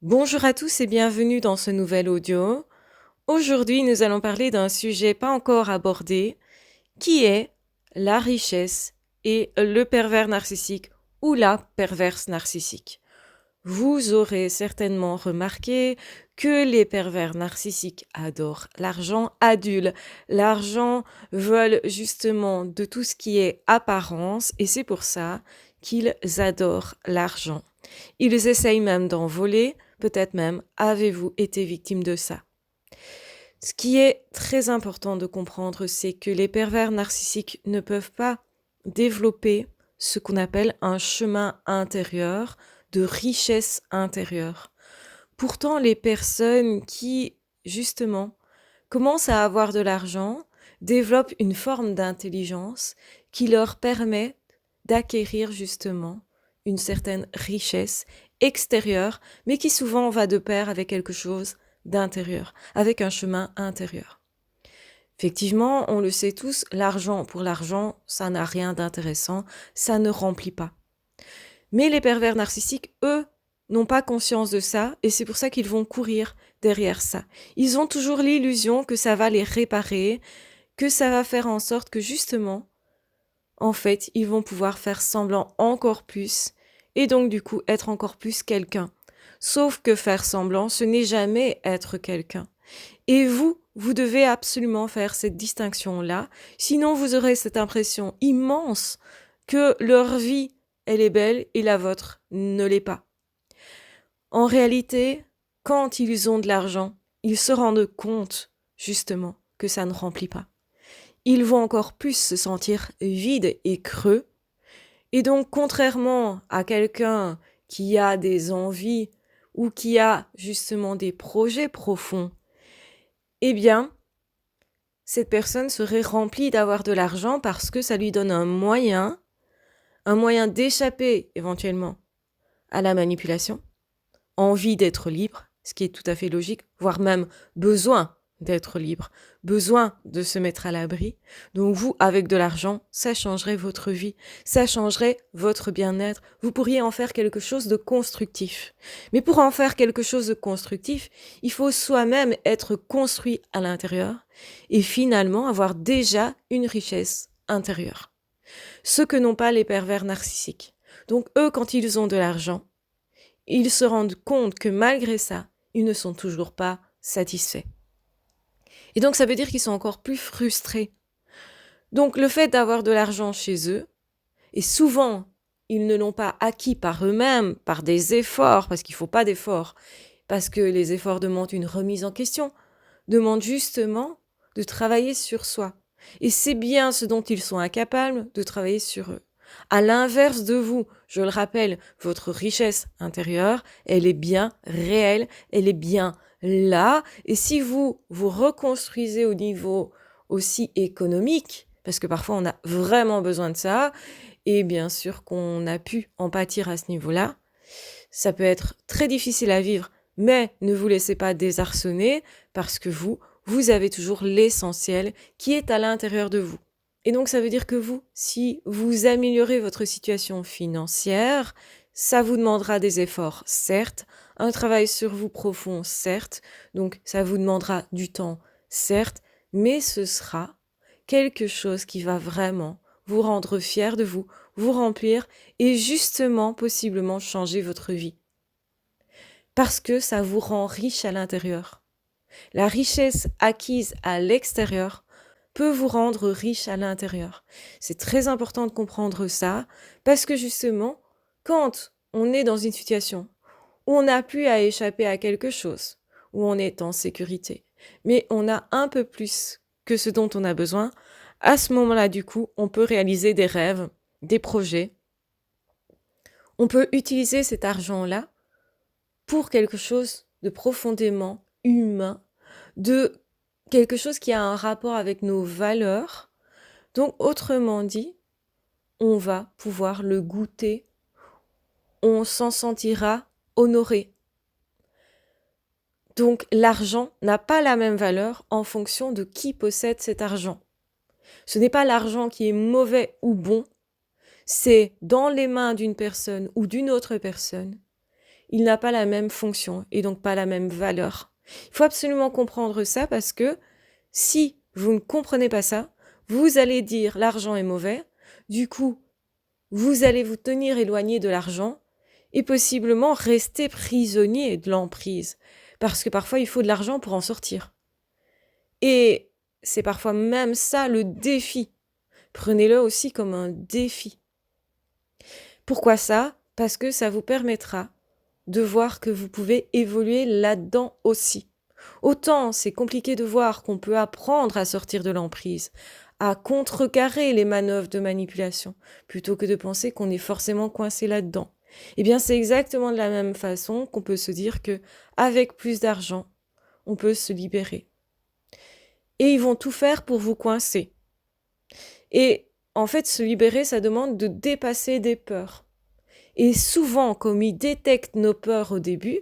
Bonjour à tous et bienvenue dans ce nouvel audio. Aujourd'hui, nous allons parler d'un sujet pas encore abordé, qui est la richesse et le pervers narcissique ou la perverse narcissique. Vous aurez certainement remarqué que les pervers narcissiques adorent l'argent, adulent l'argent, veulent justement de tout ce qui est apparence et c'est pour ça qu'ils adorent l'argent. Ils essayent même d'en voler, peut-être même avez-vous été victime de ça. Ce qui est très important de comprendre, c'est que les pervers narcissiques ne peuvent pas développer ce qu'on appelle un chemin intérieur de richesse intérieure. Pourtant, les personnes qui, justement, commencent à avoir de l'argent développent une forme d'intelligence qui leur permet d'acquérir justement une certaine richesse extérieure, mais qui souvent va de pair avec quelque chose d'intérieur, avec un chemin intérieur. Effectivement, on le sait tous, l'argent pour l'argent, ça n'a rien d'intéressant, ça ne remplit pas. Mais les pervers narcissiques, eux, n'ont pas conscience de ça et c'est pour ça qu'ils vont courir derrière ça. Ils ont toujours l'illusion que ça va les réparer, que ça va faire en sorte que justement, en fait, ils vont pouvoir faire semblant encore plus et donc du coup être encore plus quelqu'un. Sauf que faire semblant, ce n'est jamais être quelqu'un. Et vous devez absolument faire cette distinction-là, sinon vous aurez cette impression immense que leur vie, elle est belle et la vôtre ne l'est pas. En réalité, quand ils ont de l'argent, ils se rendent compte, justement, que ça ne remplit pas. Ils vont encore plus se sentir vides et creux. Et donc, contrairement à quelqu'un qui a des envies ou qui a justement des projets profonds, eh bien, cette personne serait remplie d'avoir de l'argent parce que ça lui donne un moyen d'échapper éventuellement à la manipulation, envie d'être libre, ce qui est tout à fait logique, voire même besoin d'être libre, besoin de se mettre à l'abri. Donc vous, avec de l'argent, ça changerait votre vie, ça changerait votre bien-être. Vous pourriez en faire quelque chose de constructif. Mais pour en faire quelque chose de constructif, il faut soi-même être construit à l'intérieur et finalement avoir déjà une richesse intérieure. Ce que n'ont pas les pervers narcissiques. Donc eux, quand ils ont de l'argent, ils se rendent compte que malgré ça, ils ne sont toujours pas satisfaits. Et donc ça veut dire qu'ils sont encore plus frustrés. Donc le fait d'avoir de l'argent chez eux, et souvent ils ne l'ont pas acquis par eux-mêmes, par des efforts, parce qu'il ne faut pas d'efforts, parce que les efforts demandent une remise en question, demandent justement de travailler sur soi. Et c'est bien ce dont ils sont incapables de travailler sur eux. À l'inverse de vous, je le rappelle, votre richesse intérieure, elle est bien réelle, elle est bien là. Et si vous vous reconstruisez au niveau aussi économique, parce que parfois on a vraiment besoin de ça, et bien sûr qu'on a pu en pâtir à ce niveau-là, ça peut être très difficile à vivre, mais ne vous laissez pas désarçonner parce que vous avez toujours l'essentiel qui est à l'intérieur de vous. Et donc, ça veut dire que vous, si vous améliorez votre situation financière, ça vous demandera des efforts, certes, un travail sur vous profond, certes, donc ça vous demandera du temps, certes, mais ce sera quelque chose qui va vraiment vous rendre fier de vous, vous remplir et justement, possiblement, changer votre vie. Parce que ça vous rend riche à l'intérieur. La richesse acquise à l'extérieur peut vous rendre riche à l'intérieur. C'est très important de comprendre ça parce que justement, quand on est dans une situation où on n'a plus à échapper à quelque chose, où on est en sécurité, mais on a un peu plus que ce dont on a besoin, à ce moment-là, du coup, on peut réaliser des rêves, des projets. On peut utiliser cet argent-là pour quelque chose de profondément humain, de quelque chose qui a un rapport avec nos valeurs. Donc, autrement dit, on va pouvoir le goûter, on s'en sentira honoré. Donc, l'argent n'a pas la même valeur en fonction de qui possède cet argent. Ce n'est pas l'argent qui est mauvais ou bon, c'est dans les mains d'une personne ou d'une autre personne. il n'a pas la même fonction et donc pas la même valeur. Il faut absolument comprendre ça parce que si vous ne comprenez pas ça, vous allez dire l'argent est mauvais, du coup, vous allez vous tenir éloigné de l'argent et possiblement rester prisonnier de l'emprise. Parce que parfois, il faut de l'argent pour en sortir. Et c'est parfois même ça le défi. Prenez-le aussi comme un défi. Pourquoi ça? Parce que ça vous permettra de voir que vous pouvez évoluer là-dedans aussi. Autant c'est compliqué de voir qu'on peut apprendre à sortir de l'emprise, à contrecarrer les manœuvres de manipulation, plutôt que de penser qu'on est forcément coincé là-dedans. Eh bien, c'est exactement de la même façon qu'on peut se dire que avec plus d'argent, on peut se libérer. Et ils vont tout faire pour vous coincer. Et en fait, se libérer, ça demande de dépasser des peurs. Et souvent, comme ils détectent nos peurs au début,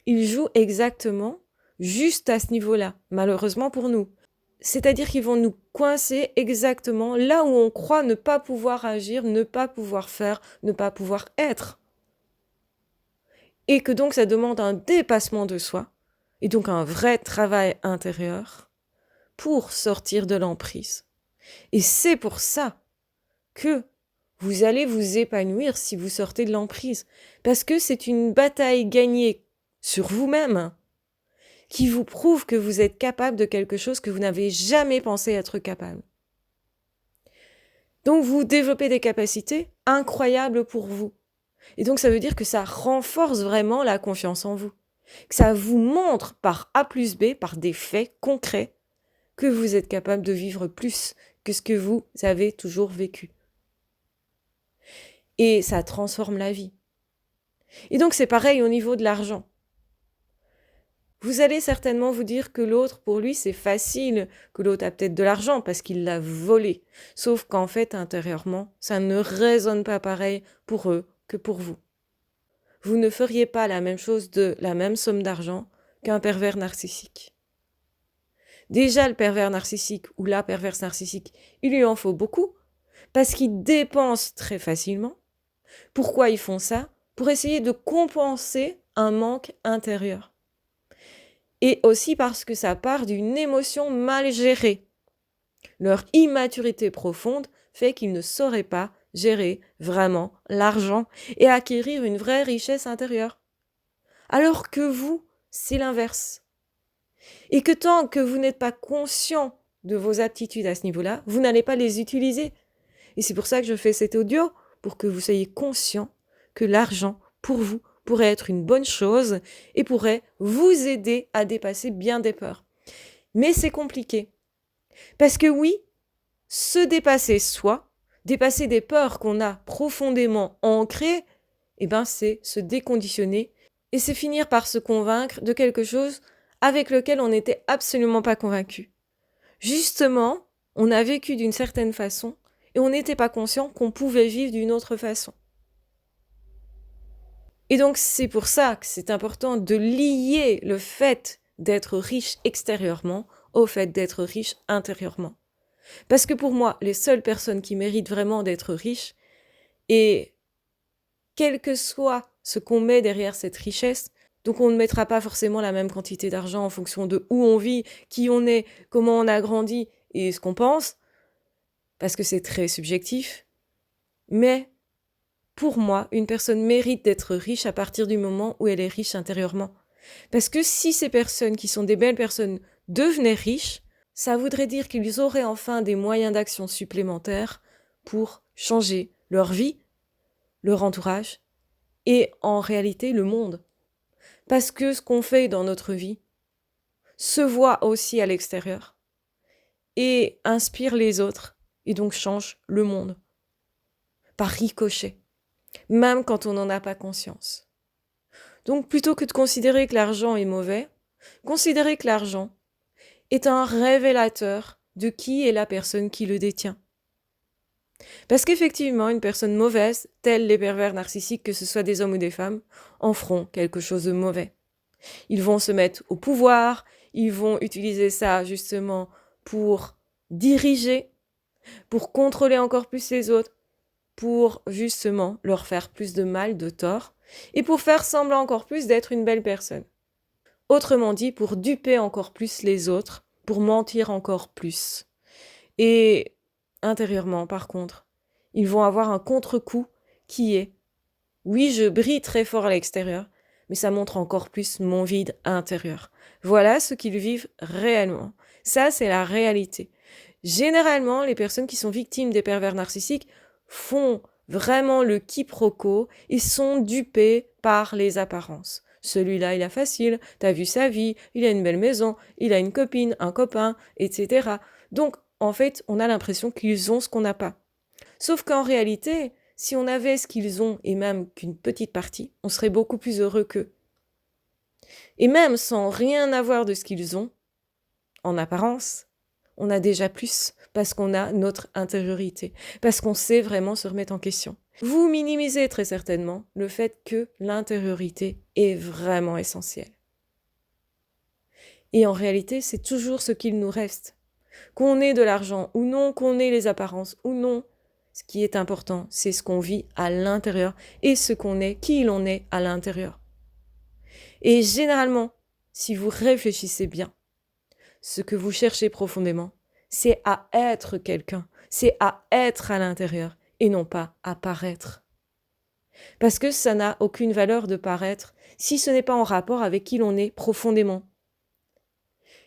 ils jouent exactement juste à ce niveau-là, malheureusement pour nous. C'est-à-dire qu'ils vont nous coincer exactement là où on croit ne pas pouvoir agir, ne pas pouvoir faire, ne pas pouvoir être. Et que donc ça demande un dépassement de soi, et donc un vrai travail intérieur pour sortir de l'emprise. Et c'est pour ça que vous allez vous épanouir si vous sortez de l'emprise, parce que c'est une bataille gagnée sur vous-même qui vous prouve que vous êtes capable de quelque chose que vous n'avez jamais pensé être capable. Donc vous développez des capacités incroyables pour vous. Et donc ça veut dire que ça renforce vraiment la confiance en vous. Que ça vous montre par A plus B, par des faits concrets, que vous êtes capable de vivre plus que ce que vous avez toujours vécu. Et ça transforme la vie. Et donc c'est pareil au niveau de l'argent. Vous allez certainement vous dire que l'autre, pour lui, c'est facile, que l'autre a peut-être de l'argent parce qu'il l'a volé. Sauf qu'en fait, intérieurement, ça ne résonne pas pareil pour eux que pour vous. Vous ne feriez pas la même chose de la même somme d'argent qu'un pervers narcissique. Déjà, le pervers narcissique ou la perverse narcissique, il lui en faut beaucoup parce qu'ils dépensent très facilement. Pourquoi ils font ça? Pour essayer de compenser un manque intérieur. Et aussi parce que ça part d'une émotion mal gérée. Leur immaturité profonde fait qu'ils ne sauraient pas gérer vraiment l'argent et acquérir une vraie richesse intérieure. Alors que vous, c'est l'inverse. Et que tant que vous n'êtes pas conscient de vos aptitudes à ce niveau-là, vous n'allez pas les utiliser. Et c'est pour ça que je fais cet audio, pour que vous soyez conscient que l'argent, pour vous, pourrait être une bonne chose et pourrait vous aider à dépasser bien des peurs. Mais c'est compliqué. Parce que oui, se dépasser soi, dépasser des peurs qu'on a profondément ancrées, eh ben c'est se déconditionner et c'est finir par se convaincre de quelque chose avec lequel on n'était absolument pas convaincu. Justement, on a vécu d'une certaine façon et on n'était pas conscient qu'on pouvait vivre d'une autre façon. Et donc c'est pour ça que c'est important de lier le fait d'être riche extérieurement au fait d'être riche intérieurement. Parce que pour moi, les seules personnes qui méritent vraiment d'être riches, et quel que soit ce qu'on met derrière cette richesse, donc on ne mettra pas forcément la même quantité d'argent en fonction de où on vit, qui on est, comment on a grandi et ce qu'on pense, parce que c'est très subjectif. Mais pour moi, une personne mérite d'être riche à partir du moment où elle est riche intérieurement. Parce que si ces personnes qui sont des belles personnes devenaient riches, ça voudrait dire qu'ils auraient enfin des moyens d'action supplémentaires pour changer leur vie, leur entourage et en réalité le monde. Parce que ce qu'on fait dans notre vie se voit aussi à l'extérieur et inspire les autres et donc change le monde par ricochet, même quand on n'en a pas conscience. Donc plutôt que de considérer que l'argent est mauvais, considérez que l'argent est un révélateur de qui est la personne qui le détient. Parce qu'effectivement, une personne mauvaise, telle les pervers narcissiques, que ce soit des hommes ou des femmes, en feront quelque chose de mauvais. Ils vont se mettre au pouvoir, ils vont utiliser ça justement pour diriger, pour contrôler encore plus les autres, pour justement leur faire plus de mal, de tort, et pour faire semblant encore plus d'être une belle personne. Autrement dit, pour duper encore plus les autres, pour mentir encore plus. Et intérieurement, par contre, ils vont avoir un contre-coup qui est, oui, je brille très fort à l'extérieur, mais ça montre encore plus mon vide intérieur. Voilà ce qu'ils vivent réellement. Ça, c'est la réalité. Généralement, les personnes qui sont victimes des pervers narcissiques font vraiment le quiproquo, ils sont dupés par les apparences. Celui-là, il a facile, t'as vu sa vie, il a une belle maison, il a une copine, un copain, etc. Donc, en fait, on a l'impression qu'ils ont ce qu'on n'a pas. Sauf qu'en réalité, si on avait ce qu'ils ont, et même qu'une petite partie, on serait beaucoup plus heureux qu'eux. Et même sans rien avoir de ce qu'ils ont, en apparence, on a déjà plus, parce qu'on a notre intériorité, parce qu'on sait vraiment se remettre en question. Vous minimisez très certainement le fait que l'intériorité est vraiment essentielle. Et en réalité, c'est toujours ce qu'il nous reste. Qu'on ait de l'argent ou non, qu'on ait les apparences ou non, ce qui est important, c'est ce qu'on vit à l'intérieur et ce qu'on est, qui l'on est à l'intérieur. Et généralement, si vous réfléchissez bien, ce que vous cherchez profondément, c'est à être quelqu'un, c'est à être à l'intérieur et non pas à paraître. Parce que ça n'a aucune valeur de paraître si ce n'est pas en rapport avec qui l'on est profondément.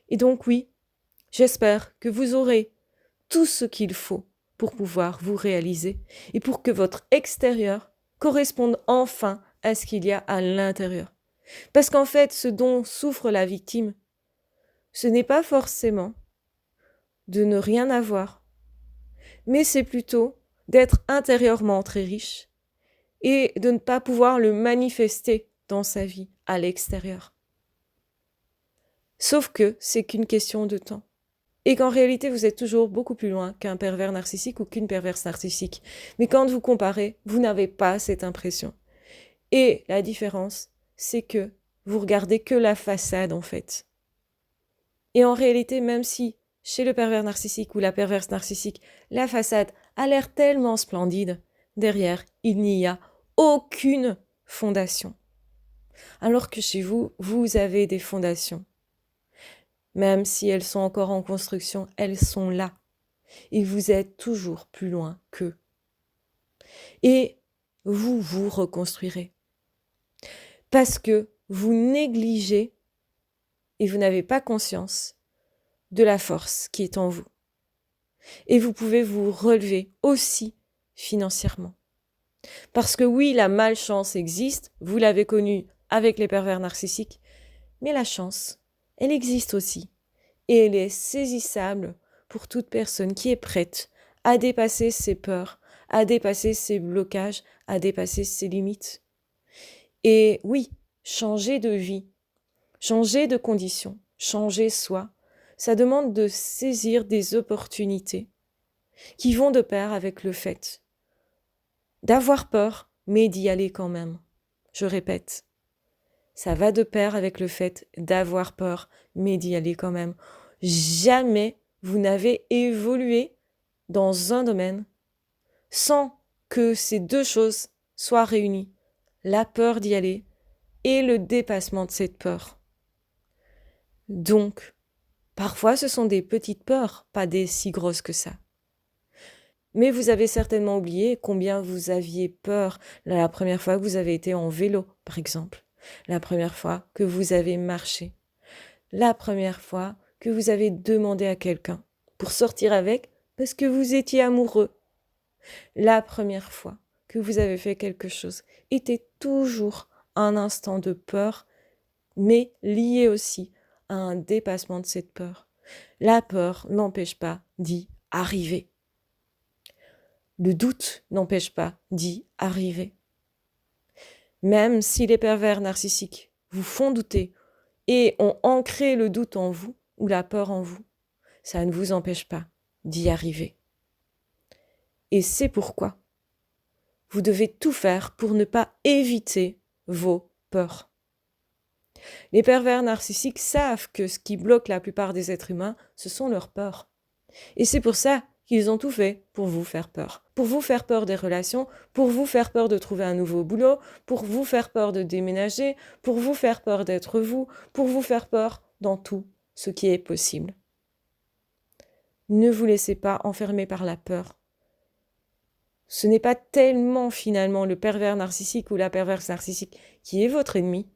Et donc oui, j'espère que vous aurez tout ce qu'il faut pour pouvoir vous réaliser et pour que votre extérieur corresponde enfin à ce qu'il y a à l'intérieur. Parce qu'en fait, ce dont souffre la victime, ce n'est pas forcément de ne rien avoir, mais c'est plutôt d'être intérieurement très riche et de ne pas pouvoir le manifester dans sa vie à l'extérieur. Sauf que c'est qu'une question de temps. Et qu'en réalité, vous êtes toujours beaucoup plus loin qu'un pervers narcissique ou qu'une perverse narcissique. Mais quand vous comparez, vous n'avez pas cette impression. Et la différence, c'est que vous regardez que la façade, en fait. Et en réalité, même si chez le pervers narcissique ou la perverse narcissique, la façade a l'air tellement splendide, derrière, il n'y a aucune fondation. Alors que chez vous, vous avez des fondations. Même si elles sont encore en construction, elles sont là. Et vous êtes toujours plus loin qu'eux. Et vous vous reconstruirez. Parce que vous négligez et vous n'avez pas conscience de la force qui est en vous. Et vous pouvez vous relever aussi financièrement. Parce que oui, la malchance existe, vous l'avez connue avec les pervers narcissiques, mais la chance, elle existe aussi. Et elle est saisissable pour toute personne qui est prête à dépasser ses peurs, à dépasser ses blocages, à dépasser ses limites. Et oui, changer de vie, changer de conditions, changer soi, ça demande de saisir des opportunités qui vont de pair avec le fait d'avoir peur, mais d'y aller quand même. Je répète, ça va de pair avec le fait d'avoir peur, mais d'y aller quand même. Jamais vous n'avez évolué dans un domaine sans que ces deux choses soient réunies. La peur d'y aller et le dépassement de cette peur. Donc, parfois ce sont des petites peurs, pas des si grosses que ça. Mais vous avez certainement oublié combien vous aviez peur la première fois que vous avez été en vélo, par exemple. La première fois que vous avez marché. La première fois que vous avez demandé à quelqu'un pour sortir avec parce que vous étiez amoureux. La première fois que vous avez fait quelque chose était toujours un instant de peur, mais lié aussi à un dépassement de cette peur. La peur n'empêche pas d'y arriver. Le doute n'empêche pas d'y arriver. Même si les pervers narcissiques vous font douter et ont ancré le doute en vous ou la peur en vous, ça ne vous empêche pas d'y arriver. Et c'est pourquoi vous devez tout faire pour ne pas éviter vos peurs. Les pervers narcissiques savent que ce qui bloque la plupart des êtres humains, ce sont leurs peurs. Et c'est pour ça qu'ils ont tout fait pour vous faire peur. Pour vous faire peur des relations, pour vous faire peur de trouver un nouveau boulot, pour vous faire peur de déménager, pour vous faire peur d'être vous, pour vous faire peur dans tout ce qui est possible. Ne vous laissez pas enfermer par la peur. Ce n'est pas tellement finalement le pervers narcissique ou la perverse narcissique qui est votre ennemi.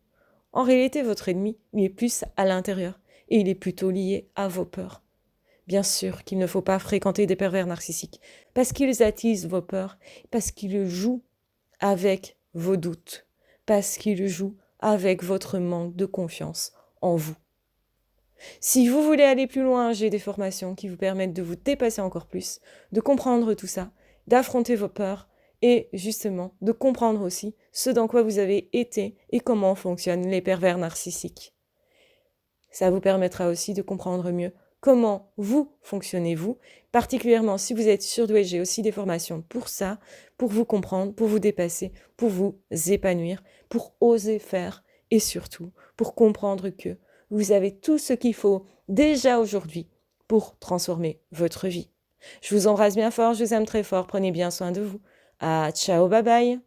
En réalité, votre ennemi, il est plus à l'intérieur et il est plutôt lié à vos peurs. Bien sûr qu'il ne faut pas fréquenter des pervers narcissiques parce qu'ils attisent vos peurs, parce qu'ils jouent avec vos doutes, parce qu'ils jouent avec votre manque de confiance en vous. Si vous voulez aller plus loin, j'ai des formations qui vous permettent de vous dépasser encore plus, de comprendre tout ça, d'affronter vos peurs et justement de comprendre aussi ce dans quoi vous avez été et comment fonctionnent les pervers narcissiques. Ça vous permettra aussi de comprendre mieux comment vous fonctionnez-vous, particulièrement si vous êtes surdoué, j'ai aussi des formations pour ça, pour vous comprendre, pour vous dépasser, pour vous épanouir, pour oser faire et surtout pour comprendre que vous avez tout ce qu'il faut déjà aujourd'hui pour transformer votre vie. Je vous embrasse bien fort, je vous aime très fort, prenez bien soin de vous. Ah, ciao, bye bye.